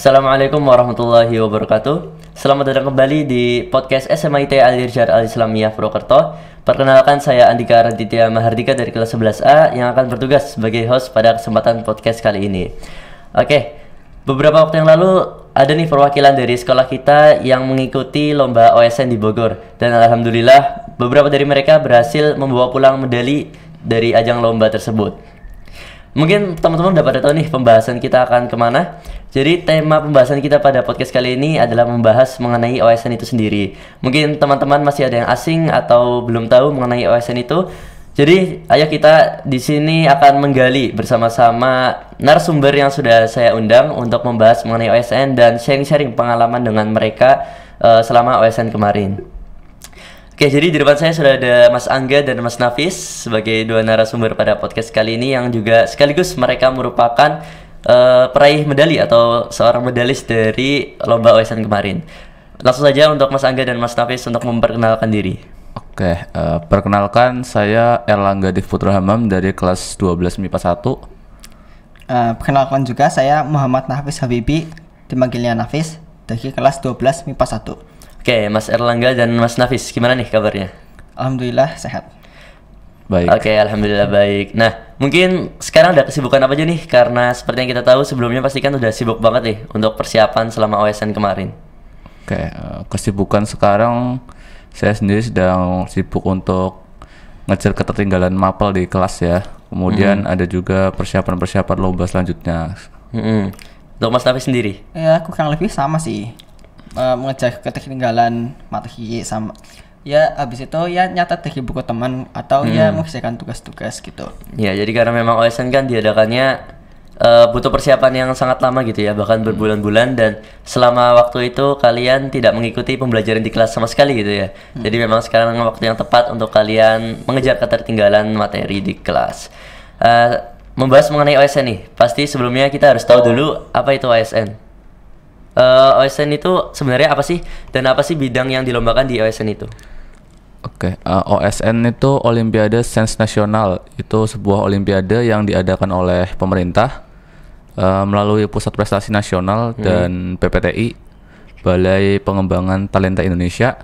Assalamualaikum warahmatullahi wabarakatuh. Selamat datang kembali di podcast SMIT Al-Irsyad Al-Islamiyah Purwokerto. Perkenalkan, saya Andika Raditya Mahardika dari kelas 11A yang akan bertugas sebagai host pada kesempatan podcast kali ini. Oke, beberapa waktu yang lalu ada nih perwakilan dari sekolah kita yang mengikuti lomba OSN di Bogor. Dan alhamdulillah beberapa dari mereka berhasil membawa pulang medali dari ajang lomba tersebut. Mungkin teman-teman udah pada tahu nih pembahasan kita akan kemana. Jadi tema pembahasan kita pada podcast kali ini adalah membahas mengenai OSN itu sendiri. Mungkin teman-teman masih ada yang asing atau belum tahu mengenai OSN itu. Jadi ayo kita di sini akan menggali bersama-sama narasumber yang sudah saya undang untuk membahas mengenai OSN dan sharing-sharing pengalaman dengan mereka selama OSN kemarin. Oke, jadi di depan saya sudah ada Mas Angga dan Mas Nafis sebagai dua narasumber pada podcast kali ini yang juga sekaligus mereka merupakan peraih medali atau seorang medalis dari lomba OSN kemarin. Langsung saja untuk Mas Angga dan Mas Nafis untuk memperkenalkan diri. Oke, perkenalkan saya Erlangga Putra Hamam dari kelas 12 MIPA 1. Perkenalkan juga saya Muhammad Nafis Habibi, dipanggilnya Nafis, dari kelas 12 MIPA 1. Oke, Mas Erlangga dan Mas Nafis, gimana nih kabarnya? Alhamdulillah sehat. Baik. Oke, alhamdulillah baik. Nah, mungkin sekarang ada kesibukan apa aja nih? Karena seperti yang kita tahu sebelumnya pasti kan udah sibuk banget nih untuk persiapan selama OSN kemarin. Oke, kesibukan sekarang saya sendiri sedang sibuk untuk ngejar ketertinggalan mapel di kelas ya. Kemudian ada juga persiapan-persiapan lomba selanjutnya. Untuk Mas Nafis sendiri? Ya kurang lebih sama sih, mengejar ketertinggalan materi sama. Ya habis itu ya nyatet dari buku teman atau ya mengerjakan tugas-tugas gitu. Ya, jadi karena memang OSN kan diadakannya butuh persiapan yang sangat lama gitu ya, bahkan berbulan-bulan, dan selama waktu itu kalian tidak mengikuti pembelajaran di kelas sama sekali gitu ya. Jadi memang sekarang waktu yang tepat untuk kalian mengejar ketertinggalan materi di kelas. Membahas mengenai OSN nih, pasti sebelumnya kita harus tahu dulu apa itu OSN. OSN itu sebenarnya apa sih, dan apa sih bidang yang dilombakan di OSN itu? Oke, OSN itu Olimpiade Sains Nasional. Itu sebuah olimpiade yang diadakan oleh pemerintah melalui Pusat Prestasi Nasional dan PPTI, Balai Pengembangan Talenta Indonesia.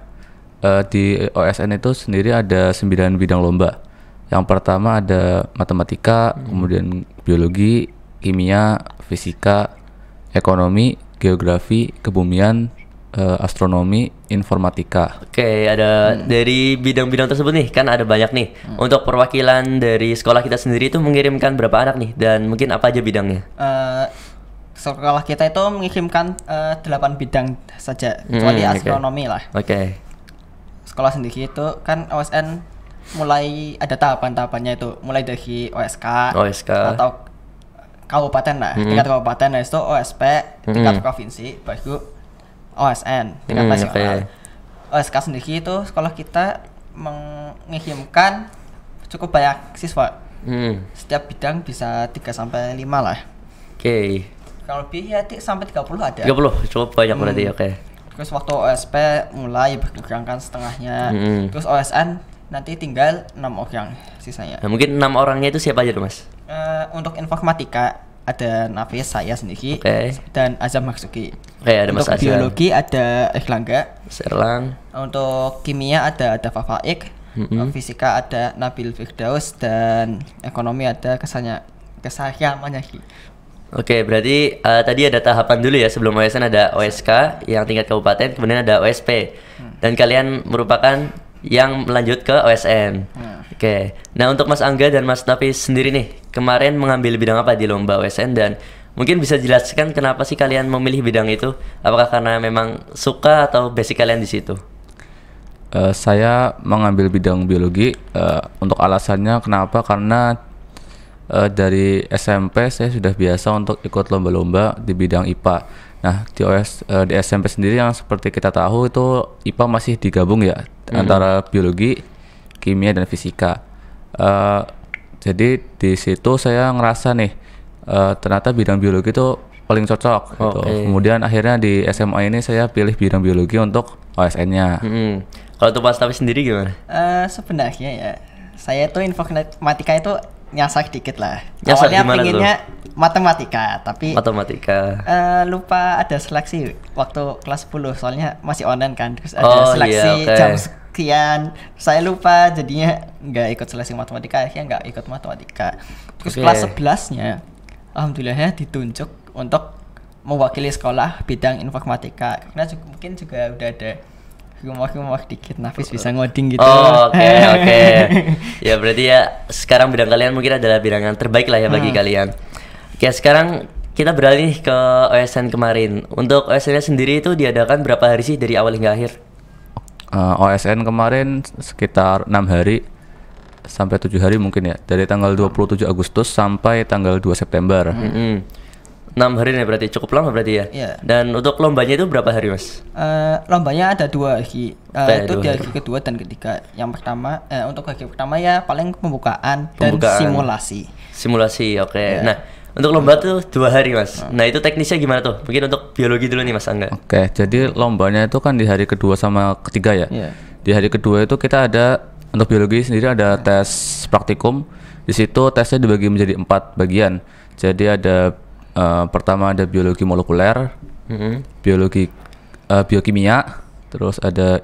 Di OSN itu sendiri ada 9 bidang lomba. Yang pertama ada matematika, kemudian biologi, kimia, fisika, ekonomi, geografi, kebumian, astronomi, informatika. Oke, ada dari bidang-bidang tersebut nih, kan ada banyak nih. Untuk perwakilan dari sekolah kita sendiri itu mengirimkan berapa anak nih, dan mungkin apa aja bidangnya? Sekolah kita itu mengirimkan 8 bidang saja, kecuali astronomi lah. Oke. Sekolah sendiri itu kan OSN mulai ada tahapan-tahapannya itu, mulai dari OSK atau kabupaten lah, tingkat kabupaten, itu OSP, tingkat provinsi, baru OSN, tingkat nasional. OSK sendiri itu sekolah kita mengirimkan cukup banyak siswa. Setiap bidang bisa 3-5 lah. Oke. Kalau lebih ya sampai 30 ada. 30, cukup banyak berarti, oke. Terus waktu OSP mulai berkurangkan setengahnya. Terus OSN nanti tinggal 6 orang sisanya. Nah, mungkin 6 orangnya itu siapa aja tuh, Mas? Untuk informatika ada Nafis, saya sendiri, dan Azam Marzuki. Ada Mas Untuk Azam. biologi ada Erlangga. Serlang. Untuk kimia ada Fafaik. Fisika ada Nabil Firdaus, dan ekonomi ada Kesahya Manyaki. Oke, berarti tadi ada tahapan dulu ya, sebelum OSN ada OSK yang tingkat kabupaten, kemudian ada OSP. Dan kalian merupakan yang melanjut ke OSN. Oke. Nah, untuk Mas Angga dan Mas Nafis sendiri nih, kemarin mengambil bidang apa di lomba OSN, dan mungkin bisa jelaskan kenapa sih kalian memilih bidang itu? Apakah karena memang suka atau basic kalian di situ? Saya mengambil bidang biologi. Untuk alasannya kenapa? Karena dari SMP saya sudah biasa untuk ikut lomba-lomba di bidang IPA. Nah, di SMP sendiri yang seperti kita tahu itu IPA masih digabung ya, antara biologi, kimia, dan fisika. Jadi di situ saya ngerasa nih, ternyata bidang biologi itu paling cocok gitu. Kemudian akhirnya di SMA ini saya pilih bidang biologi untuk OSN-nya. Kalau untuk Mas Nafis sendiri gimana? Sebenarnya ya, saya tuh informatika itu nyasar dikit lah. Nyasar Awalnya gimana pinginnya matematika, tapi matematika. lupa ada seleksi waktu kelas 10, soalnya masih online kan, terus ada seleksi jam sekian, saya lupa jadinya nggak ikut seleksi matematika, akhirnya nggak ikut matematika. Terus kelas 11-nya alhamdulillahnya ditunjuk untuk mewakili sekolah bidang informatika, karena mungkin juga udah ada rumah dikit, Nafis bisa ngoding gitu. Oke. Ya berarti ya sekarang bidang kalian mungkin adalah bidang yang terbaik lah ya bagi kalian. Oke, sekarang kita beralih ke OSN kemarin. Untuk OSN-nya sendiri itu diadakan berapa hari sih dari awal hingga akhir? OSN kemarin sekitar 6 hari sampai 7 hari mungkin ya, dari tanggal 27 Agustus sampai tanggal 2 September. 6 hari nih berarti cukup lama berarti ya. Iya. Dan untuk lombanya itu berapa hari Mas? Lombanya ada 2 hari. Itu di hari kedua dan ketiga. Yang pertama untuk hari pertama ya paling pembukaan dan simulasi. Simulasi, oke. Nah, untuk lomba tuh 2 hari Mas. Nah itu teknisnya gimana tuh? Mungkin untuk biologi dulu nih Mas Angga. Oke, jadi lombanya itu kan di hari kedua sama ketiga ya. Di hari kedua itu kita ada, untuk biologi sendiri ada tes praktikum. Di situ tesnya dibagi menjadi 4 bagian. Jadi ada pertama ada biologi molekuler, biologi biokimia, terus ada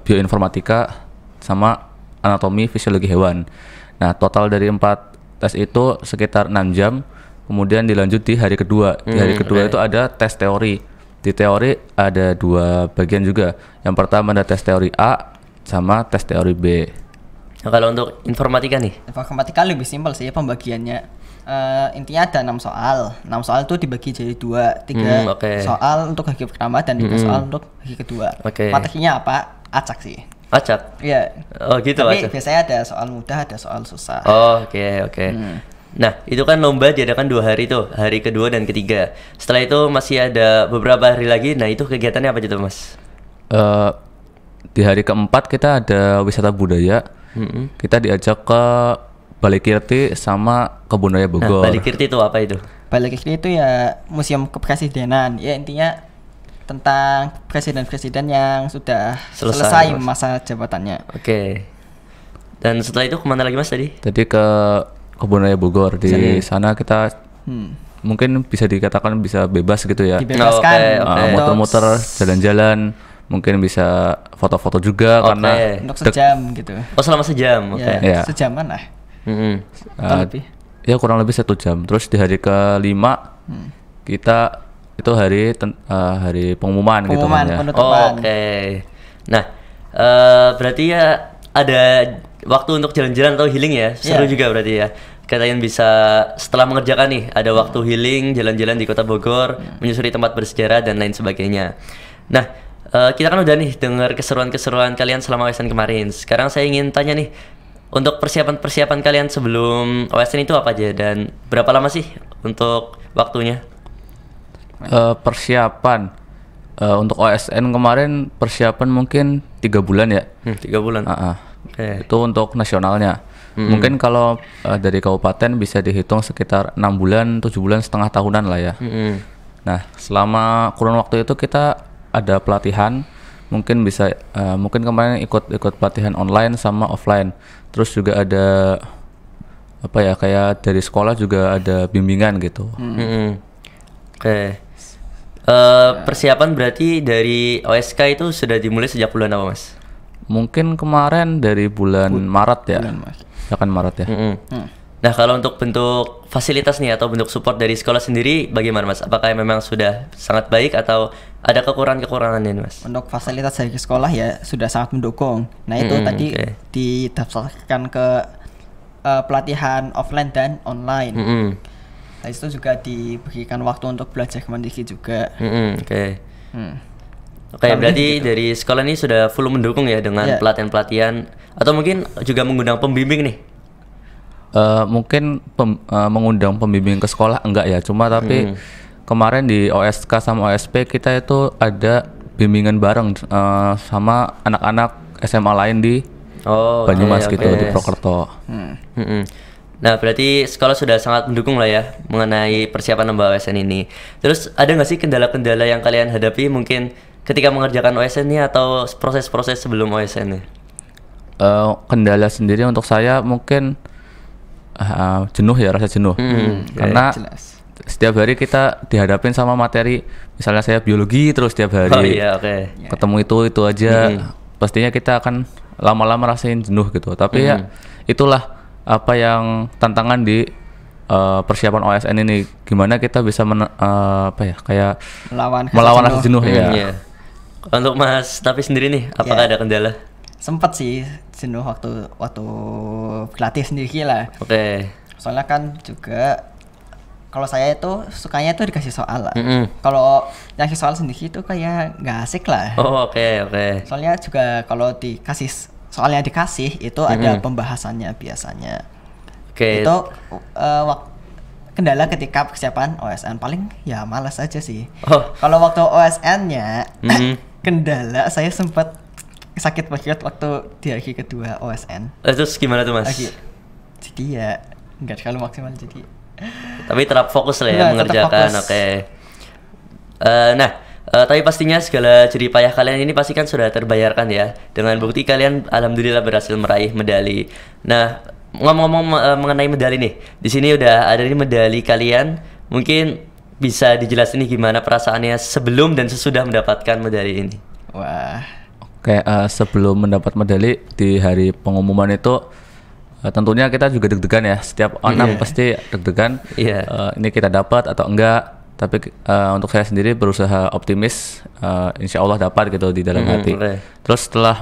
bioinformatika, sama anatomi fisiologi hewan. Nah total dari 4 tes itu sekitar 6 jam. Kemudian dilanjut di hari kedua. Di hari kedua itu ada tes teori. Di teori ada 2 bagian juga. Yang pertama ada tes teori A sama tes teori B. Nah, kalau untuk informatika nih? Informatika lebih simpel sih pembagiannya. Intinya ada 6 soal. 6 soal itu dibagi jadi 2, 3 soal untuk hari pertama dan 3 soal untuk hari kedua. Materinya apa? Acak sih. Acak? Iya. Oh gitu. Tapi acak. biasanya ada soal mudah, ada soal susah. Oke. Nah itu kan lomba diadakan 2 hari tuh, hari kedua dan ketiga. Setelah itu masih ada beberapa hari lagi. Nah itu kegiatannya apa gitu Mas? Di hari keempat kita ada wisata budaya. Kita diajak ke Balikirti sama Kebun Raya Bogor. Nah, Balikirti itu apa itu? Balikirti itu ya museum kepresidenan. Ya intinya tentang presiden-presiden yang sudah selesai masa jabatannya. Oke. Dan setelah itu kemana lagi Mas tadi? Tadi ke Kebun Raya Bogor. Di sana kita mungkin bisa dikatakan bisa bebas gitu ya. Dibebaskan. Muter-muter, jalan-jalan. Mungkin bisa foto-foto juga karena untuk sejam gitu. Oh selama sejam? Ya, sejaman lah. Lebih. Ya kurang lebih 1 jam. Terus di hari ke-5 kita itu hari pengumuman gitu kan ya. Oke. Nah, berarti ya ada waktu untuk jalan-jalan atau healing ya. Seru juga berarti ya. Kalian bisa setelah mengerjakan nih ada waktu healing, jalan-jalan di Kota Bogor, menyusuri tempat bersejarah dan lain sebagainya. Nah, kita kan udah nih dengar keseruan-keseruan kalian selama OSN kemarin. Sekarang saya ingin tanya nih, untuk persiapan kalian sebelum OSN itu apa aja dan berapa lama sih untuk waktunya? Persiapan untuk OSN kemarin persiapan mungkin 3 bulan ya. 3 bulan. Itu untuk nasionalnya. Mungkin kalau dari kabupaten bisa dihitung sekitar 6 bulan, 7 bulan, setengah tahunan lah ya. Nah selama kurun waktu itu kita ada pelatihan. Mungkin bisa mungkin kemarin ikut pelatihan online sama offline. Terus juga ada apa ya, kayak dari sekolah juga ada bimbingan gitu. Persiapan berarti dari OSK itu sudah dimulai sejak bulan apa Mas? Mungkin kemarin dari bulan Maret ya. Maret ya. Nah kalau untuk bentuk fasilitas nih atau bentuk support dari sekolah sendiri bagaimana Mas? Apakah memang sudah sangat baik atau ada kekurangan-kekurangannya Mas? Untuk fasilitas dari sekolah ya sudah sangat mendukung. Nah itu tadi didaftarkan ke pelatihan offline dan online. Nah itu juga diberikan waktu untuk belajar mandiri juga. Oke, berarti dari sekolah ini sudah full mendukung ya dengan pelatihan-pelatihan atau mungkin juga mengundang pembimbing nih? Mungkin mengundang pembimbing ke sekolah enggak ya, cuma tapi kemarin di OSK sama OSP kita itu ada bimbingan bareng sama anak-anak SMA lain di Banyumas gitu, di Prokerto. Nah berarti sekolah sudah sangat mendukung lah ya mengenai persiapan lomba OSN ini. Terus ada nggak sih kendala-kendala yang kalian hadapi mungkin ketika mengerjakan OSN ini atau proses-proses sebelum OSN ini? Kendala sendiri untuk saya mungkin jenuh ya, rasa jenuh. Karena jelas. setiap hari kita dihadapin sama materi, misalnya saya biologi terus setiap hari ketemu itu aja, pastinya kita akan lama-lama rasain jenuh gitu. Tapi ya itulah apa yang tantangan di persiapan OSN ini, gimana kita bisa kayak melawan rasa jenuh ya. Untuk Mas Nafi sendiri nih, apakah ada kendala? Sempet sih jenuh waktu berlatih sendiri lah. Soalnya kan juga kalau saya itu sukanya itu dikasih soal lah. Kalau ngasih soal sendiri itu kayak nggak asik lah. Soalnya juga kalau soalnya dikasih itu ada pembahasannya biasanya. Itu kendala ketika persiapan OSN paling ya malas aja sih. Kalau waktu OSN-nya kendala saya sempat sakit banget waktu di hari kedua OSN. Terus gimana tuh Mas? Jadi ya nggak terlalu maksimal jadi. Tapi tetap fokus lah ya mengerjakan. Tapi pastinya segala jerih payah kalian ini pasti kan sudah terbayarkan ya, dengan bukti kalian alhamdulillah berhasil meraih medali. Nah, ngomong-ngomong mengenai medali nih, di sini udah ada nih medali kalian. Mungkin bisa dijelasin nih gimana perasaannya sebelum dan sesudah mendapatkan medali ini. Sebelum mendapat medali di hari pengumuman itu tentunya kita juga deg-degan ya, setiap anak pasti deg-degan. Ini kita dapat atau enggak, tapi untuk saya sendiri berusaha optimis, insya Allah dapat gitu di dalam hati. Terus setelah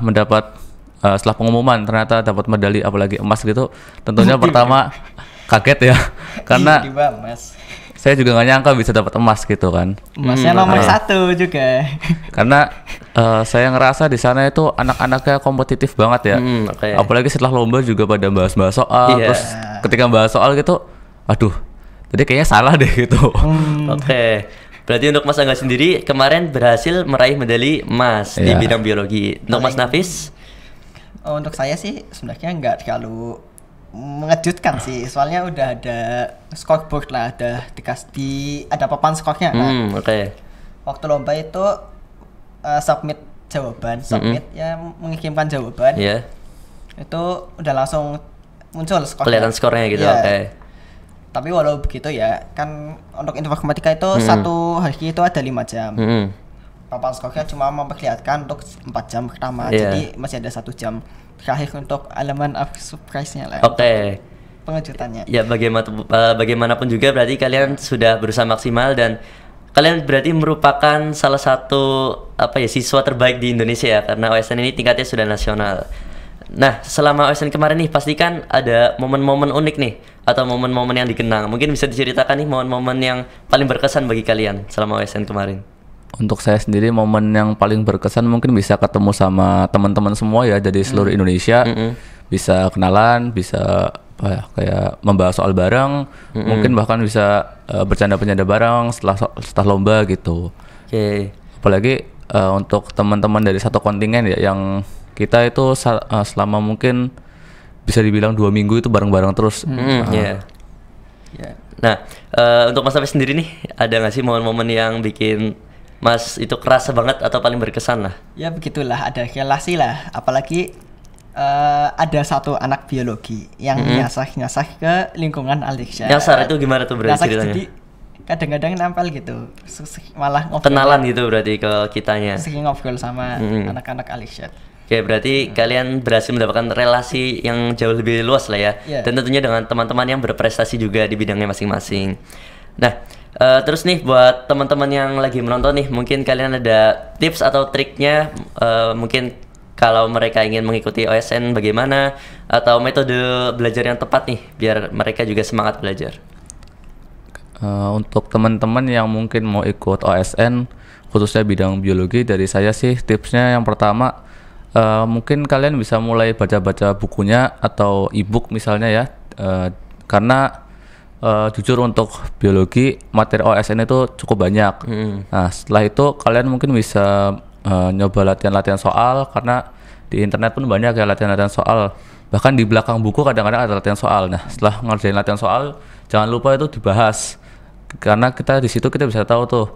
pengumuman ternyata dapat medali, apalagi emas gitu, tentunya pertama kaget ya, karena saya juga nggak nyangka bisa dapat emas gitu kan. Emasnya nomor 1 juga. Karena saya ngerasa di sana itu anak-anaknya kompetitif banget ya. Apalagi setelah lomba juga pada bahas-bahas soal. Terus ketika bahas soal gitu, aduh, jadi kayaknya salah deh gitu. Berarti untuk Mas Angga sendiri kemarin berhasil meraih medali emas di bidang biologi. Untuk Mas Nafis? Untuk saya sih sebenarnya nggak terlalu mengejutkan sih, soalnya udah ada scoreboard lah, ada papan skornya. Waktu lomba itu submit ya, mengirimkan jawaban. Itu udah langsung muncul skornya. Kelihatan skornya gitu. Tapi walau begitu ya, kan untuk informatika itu satu hari itu ada 5 jam. Papan skornya cuma memperlihatkan untuk 4 jam pertama, jadi masih ada 1 jam terakhir untuk elemen of surprise-nya lah. Pengejutannya. Ya bagaimanapun juga berarti kalian sudah berusaha maksimal, dan kalian berarti merupakan salah satu siswa terbaik di Indonesia ya, karena OSN ini tingkatnya sudah nasional. Nah, selama OSN kemarin nih pasti kan ada momen-momen unik nih, atau momen-momen yang dikenang. Mungkin bisa diceritakan nih momen-momen yang paling berkesan bagi kalian selama OSN kemarin. Untuk saya sendiri momen yang paling berkesan mungkin bisa ketemu sama teman-teman semua ya dari seluruh Indonesia, bisa kenalan, bisa kayak membahas soal bareng, mungkin bahkan bisa bercanda-bercanda bareng setelah lomba gitu. Apalagi untuk teman-teman dari satu kontingen ya, yang kita itu selama mungkin bisa dibilang 2 minggu itu bareng-bareng terus. Nah, untuk Mas Nafis sendiri nih, ada nggak sih momen-momen yang bikin Mas itu kerasa banget atau paling berkesan lah? Ya begitulah, ada relasi lah. Apalagi ada satu anak biologi yang nyasar ke lingkungan Alicia. Nyasar itu gimana tuh berarti ceritanya? Jadi kadang-kadang nempel gitu, malah ngobrol. Kenalan gitu berarti ke kitanya. Sering ngobrol sama anak-anak Alicia. Berarti kalian berhasil mendapatkan relasi yang jauh lebih luas lah ya. Dan tentunya dengan teman-teman yang berprestasi juga di bidangnya masing-masing. Nah, terus nih buat teman-teman yang lagi menonton nih, mungkin kalian ada tips atau triknya, mungkin kalau mereka ingin mengikuti OSN bagaimana, atau metode belajar yang tepat nih biar mereka juga semangat belajar. Untuk teman-teman yang mungkin mau ikut OSN khususnya bidang biologi, dari saya sih tipsnya yang pertama, mungkin kalian bisa mulai baca-baca bukunya atau e-book misalnya ya, karena jujur untuk biologi materi OSN itu cukup banyak. Nah, setelah itu kalian mungkin bisa nyoba latihan-latihan soal, karena di internet pun banyak ya latihan-latihan soal. Bahkan di belakang buku kadang-kadang ada latihan soal. Nah, setelah ngerjain latihan soal, jangan lupa itu dibahas, karena di situ kita bisa tahu tuh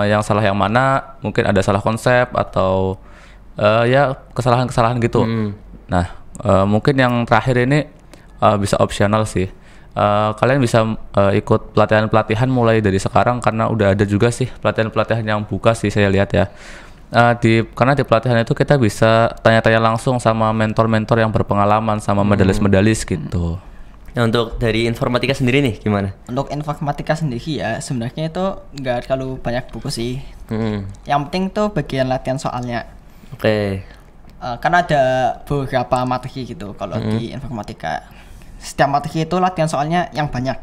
yang salah yang mana, mungkin ada salah konsep atau ya kesalahan-kesalahan gitu. Nah, mungkin yang terakhir ini bisa opsional sih. kalian bisa ikut pelatihan-pelatihan mulai dari sekarang, karena udah ada juga sih pelatihan-pelatihan yang buka sih saya lihat ya. Karena di pelatihan itu kita bisa tanya-tanya langsung sama mentor-mentor yang berpengalaman, sama medalis-medalis gitu. Nah, untuk dari informatika sendiri nih gimana? Untuk informatika sendiri ya sebenarnya itu nggak terlalu banyak buku sih. Yang penting tuh bagian latihan soalnya. Oke. Karena ada beberapa materi gitu kalau di informatika. Setiap materi itu latihan soalnya yang banyak.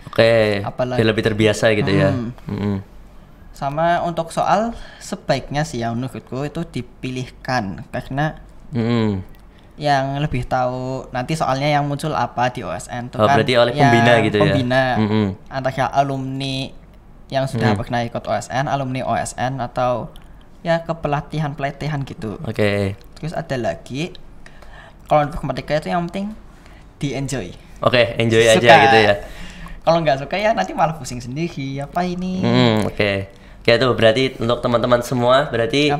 Oke. Biar lebih terbiasa gitu ya. Sama untuk soal sebaiknya sih yang menurutku itu dipilihkan karena yang lebih tahu nanti soalnya yang muncul apa di OSN tuh kan berarti oleh pembina gitu ya. Pembina antara alumni yang sudah pernah ikut OSN, alumni OSN atau ya ke pelatihan gitu. Oke. Terus ada lagi kalau informatika itu yang penting di enjoy. Oke, enjoy aja gitu ya. Kalau nggak suka ya nanti malah pusing sendiri apa ini. Oke. Kayak tuh berarti untuk teman-teman semua berarti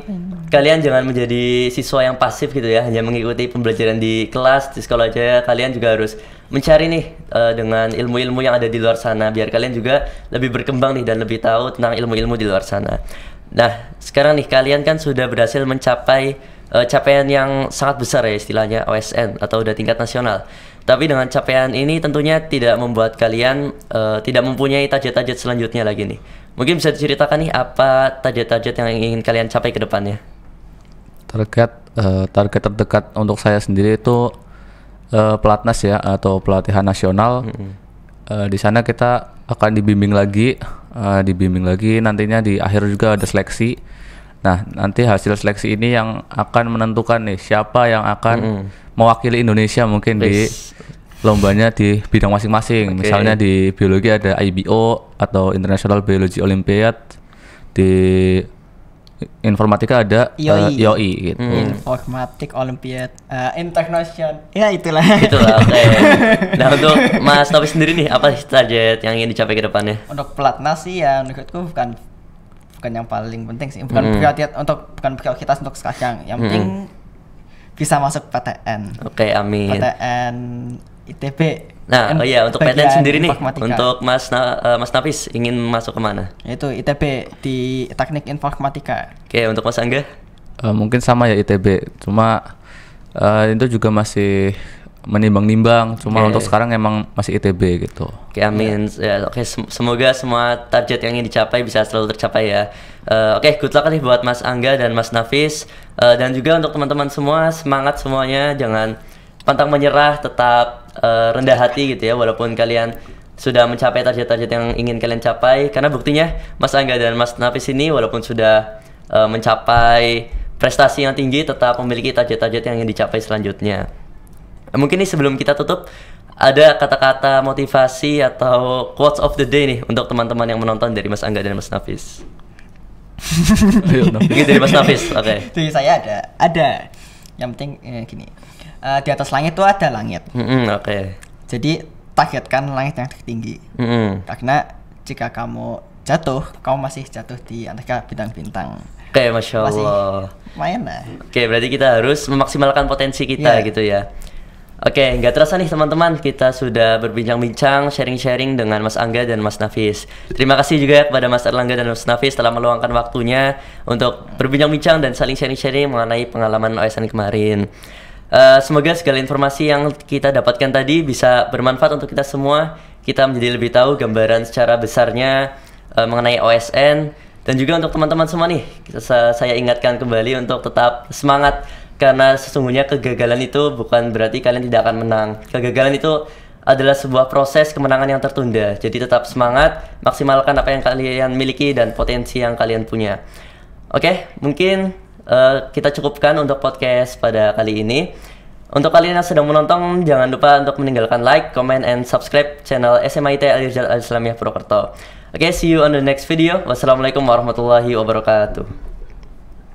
kalian jangan menjadi siswa yang pasif gitu ya, hanya mengikuti pembelajaran di kelas di sekolah aja. Kalian juga harus mencari nih dengan ilmu-ilmu yang ada di luar sana biar kalian juga lebih berkembang nih dan lebih tahu tentang ilmu-ilmu di luar sana. Nah, sekarang nih kalian kan sudah berhasil mencapai capaian yang sangat besar ya istilahnya OSN atau udah tingkat nasional. Tapi dengan capaian ini tentunya tidak membuat kalian tidak mempunyai target-target selanjutnya lagi nih. Mungkin bisa diceritakan nih apa target-target yang ingin kalian capai ke depannya? Target terdekat untuk saya sendiri itu pelatnas ya, atau pelatihan nasional. Di sana kita akan dibimbing lagi nantinya di akhir juga ada seleksi. Nah, nanti hasil seleksi ini yang akan menentukan nih siapa yang akan mewakili Indonesia mungkin di lombanya di bidang masing-masing. Misalnya di biologi ada IBO atau International Biology Olympiad, di informatika ada IOI gitu. Informatik Olympiad International. Ya itulah. Oke. Nah, untuk Mas Nofis sendiri nih apa sih target yang ingin dicapai ke depannya? Untuk pelatnas sih ya menurutku bukan yang paling penting sih. Bukan prioritas untuk sekarang. Yang penting bisa masuk PTN. Oke, amin. PTN ITB. Nah, untuk PTN sendiri nih, untuk Mas Nafis ingin masuk kemana? Itu ITB di Teknik Informatika. Oke, untuk Mas Angga? Mungkin sama ya ITB, cuma itu juga masih menimbang-nimbang. Cuma untuk sekarang emang masih ITB gitu. Oke, amin. Oke, semoga semua target yang ingin dicapai bisa selalu tercapai ya. Oke, good luck nih buat Mas Angga dan Mas Nafis. Dan juga untuk teman-teman semua, semangat semuanya, jangan pantang menyerah, tetap rendah hati gitu ya, walaupun kalian sudah mencapai target-target yang ingin kalian capai. Karena buktinya Mas Angga dan Mas Nafis ini walaupun sudah mencapai prestasi yang tinggi, tetap memiliki target-target yang ingin dicapai selanjutnya. Mungkin nih sebelum kita tutup, ada kata-kata motivasi atau quotes of the day nih untuk teman-teman yang menonton dari Mas Angga dan Mas Nafis. Mungkin dari Mas Nafis, oke. Dari saya ada. Yang penting gini, di atas langit tuh ada langit. Oke. Jadi targetkan langit yang tertinggi. Karena jika kamu jatuh, kamu masih jatuh di antara bintang-bintang. Oke, Masya Allah. Lumayan lah. Oke, berarti kita harus memaksimalkan potensi kita gitu ya. Oke, nggak terasa nih teman-teman, kita sudah berbincang-bincang, sharing-sharing dengan Mas Angga dan Mas Nafis. Terima kasih juga kepada Mas Erlangga dan Mas Nafis telah meluangkan waktunya untuk berbincang-bincang dan saling sharing-sharing mengenai pengalaman OSN kemarin. Semoga segala informasi yang kita dapatkan tadi bisa bermanfaat untuk kita semua. Kita menjadi lebih tahu gambaran secara besarnya mengenai OSN. Dan juga untuk teman-teman semua nih, saya ingatkan kembali untuk tetap semangat. Karena sesungguhnya kegagalan itu bukan berarti kalian tidak akan menang. Kegagalan itu adalah sebuah proses kemenangan yang tertunda. Jadi tetap semangat, maksimalkan apa yang kalian miliki dan potensi yang kalian punya. Oke, mungkin kita cukupkan untuk podcast pada kali ini. Untuk kalian yang sedang menonton, jangan lupa untuk meninggalkan like, comment, and subscribe channel SMIT Al-Irsyad Al-Islamiyah Purwokerto. Oke, see you on the next video. Wassalamualaikum warahmatullahi wabarakatuh.